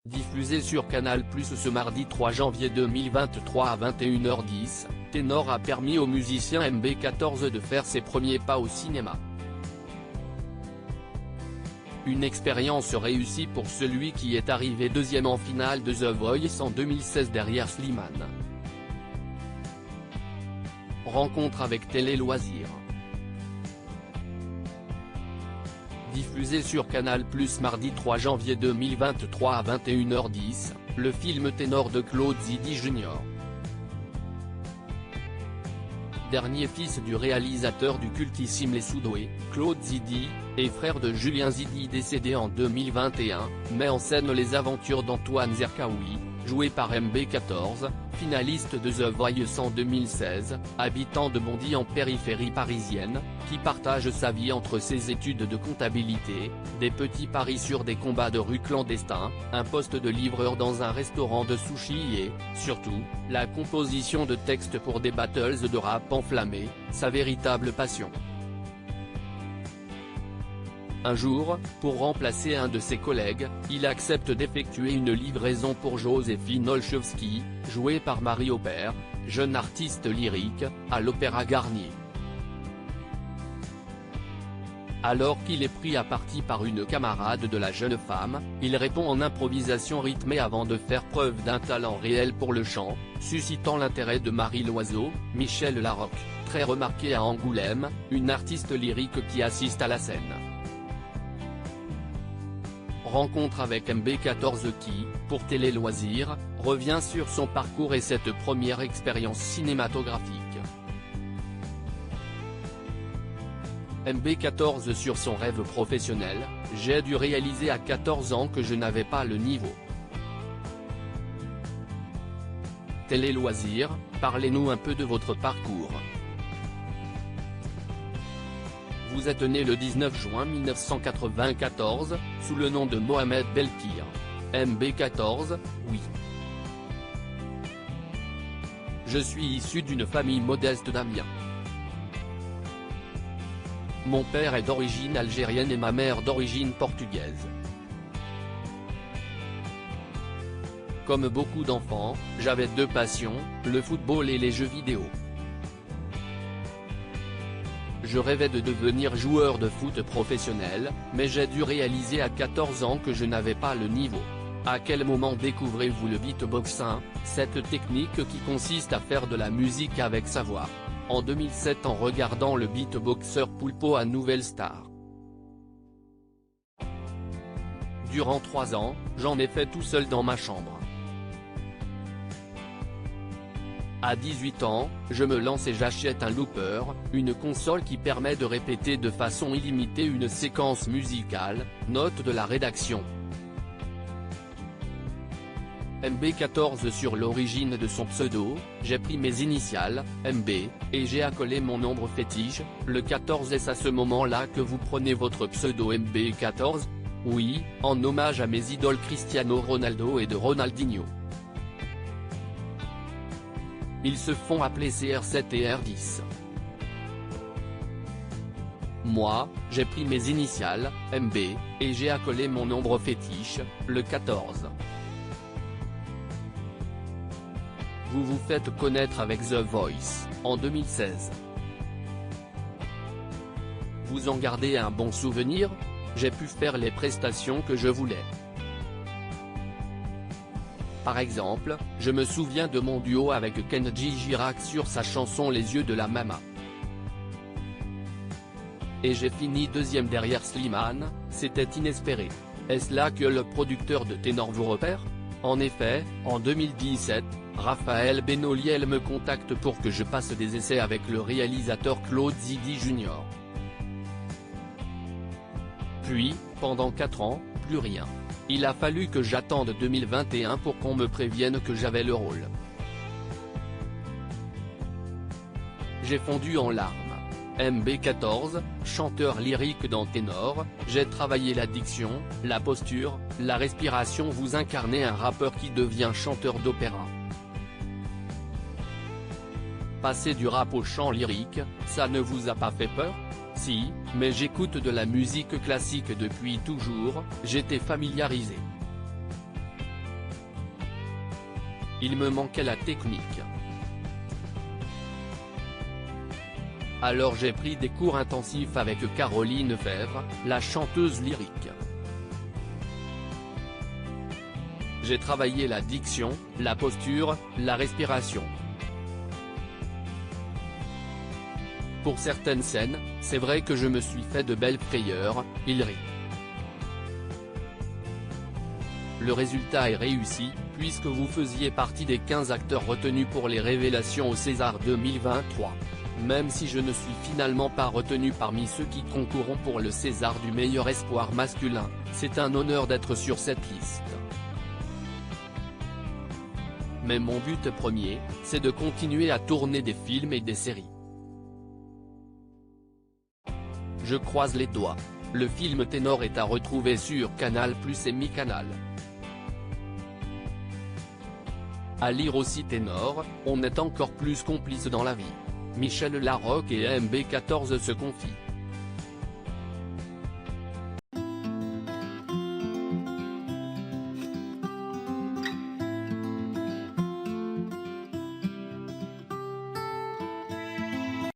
Diffusé sur Canal+ ce mardi 3 janvier 2023 à 21h10, Ténor a permis au musicien MB14 de faire ses premiers pas au cinéma. Une expérience réussie pour celui qui est arrivé deuxième en finale de The Voice en 2016 derrière Slimane. Rencontre avec Télé Loisirs. Diffusé sur Canal+ mardi 3 janvier 2023 à 21h10, le film Ténor de Claude Zidi Jr. Dernier fils du réalisateur du cultissime Les Sudoués, Claude Zidi, et frère de Julien Zidi décédé en 2021, met en scène les aventures d'Antoine Zerkaoui, joué par MB14, finaliste de The Voice en 2016, habitant de Bondy en périphérie parisienne, qui partage sa vie entre ses études de comptabilité, des petits paris sur des combats de rue clandestins, un poste de livreur dans un restaurant de sushi et, surtout, la composition de textes pour des battles de rap enflammés, sa véritable passion. Un jour, pour remplacer un de ses collègues, il accepte d'effectuer une livraison pour Joséphine Olchowski, jouée par Marie Aubert, jeune artiste lyrique, à l'Opéra Garnier. Alors qu'il est pris à partie par une camarade de la jeune femme, il répond en improvisation rythmée avant de faire preuve d'un talent réel pour le chant, suscitant l'intérêt de Marie Loiseau, Michel Larocque, très remarquée à Angoulême, une artiste lyrique qui assiste à la scène. Rencontre avec MB14 qui, pour Télé Loisirs, revient sur son parcours et cette première expérience cinématographique. MB14 sur son rêve professionnel, j'ai dû réaliser à 14 ans que je n'avais pas le niveau. Télé Loisirs, parlez-nous un peu de votre parcours. Vous êtes né le 19 juin 1994, sous le nom de Mohamed Belkir. MB14, oui. Je suis issu d'une famille modeste d'Amiens. Mon père est d'origine algérienne et ma mère d'origine portugaise. Comme beaucoup d'enfants, j'avais deux passions, le football et les jeux vidéo. Je rêvais de devenir joueur de foot professionnel, mais j'ai dû réaliser à 14 ans que je n'avais pas le niveau. À quel moment découvrez-vous le beatboxing, cette technique qui consiste à faire de la musique avec sa voix? En 2007 en regardant le beatboxer Pulpo à Nouvelle Star. Durant 3 ans, j'en ai fait tout seul dans ma chambre. À 18 ans, je me lance et j'achète un looper, une console qui permet de répéter de façon illimitée une séquence musicale, note de la rédaction. MB14 sur l'origine de son pseudo, j'ai pris mes initiales, MB, et j'ai accolé mon nombre fétiche, le 14. Est-ce à ce moment-là que vous prenez votre pseudo MB14? Oui, en hommage à mes idoles Cristiano Ronaldo et de Ronaldinho. Ils se font appeler CR7 et R10. Moi, j'ai pris mes initiales, MB, et j'ai accolé mon nombre fétiche, le 14. Vous vous faites connaître avec The Voice, en 2016. Vous en gardez un bon souvenir? J'ai pu faire les prestations que je voulais. Par exemple, je me souviens de mon duo avec Kenji Girac sur sa chanson Les yeux de la Mama. Et j'ai fini deuxième derrière Slimane, c'était inespéré. Est-ce là que le producteur de Ténor vous repère? En effet, en 2017, Raphaël Benoliel me contacte pour que je passe des essais avec le réalisateur Claude Zidi Jr. Puis, pendant 4 ans, plus rien. Il a fallu que j'attende 2021 pour qu'on me prévienne que j'avais le rôle. J'ai fondu en larmes. MB14, chanteur lyrique dans Ténor, j'ai travaillé la diction, la posture, la respiration. Vous incarnez un rappeur qui devient chanteur d'opéra. Passer du rap au chant lyrique, ça ne vous a pas fait peur? Si, mais j'écoute de la musique classique depuis toujours, j'étais familiarisé. Il me manquait la technique. Alors j'ai pris des cours intensifs avec Caroline Fèvre, la chanteuse lyrique. J'ai travaillé la diction, la posture, la respiration. Pour certaines scènes, c'est vrai que je me suis fait de belles frayeurs, il rit. Le résultat est réussi, puisque vous faisiez partie des 15 acteurs retenus pour les révélations au César 2023. Même si je ne suis finalement pas retenu parmi ceux qui concourront pour le César du meilleur espoir masculin, c'est un honneur d'être sur cette liste. Mais mon but premier, c'est de continuer à tourner des films et des séries. Je croise les doigts. Le film Ténor est à retrouver sur Canal+ et Mi-Canal. À lire aussi Ténor, on est encore plus complices dans la vie. Michel Larocque et MB14 se confient.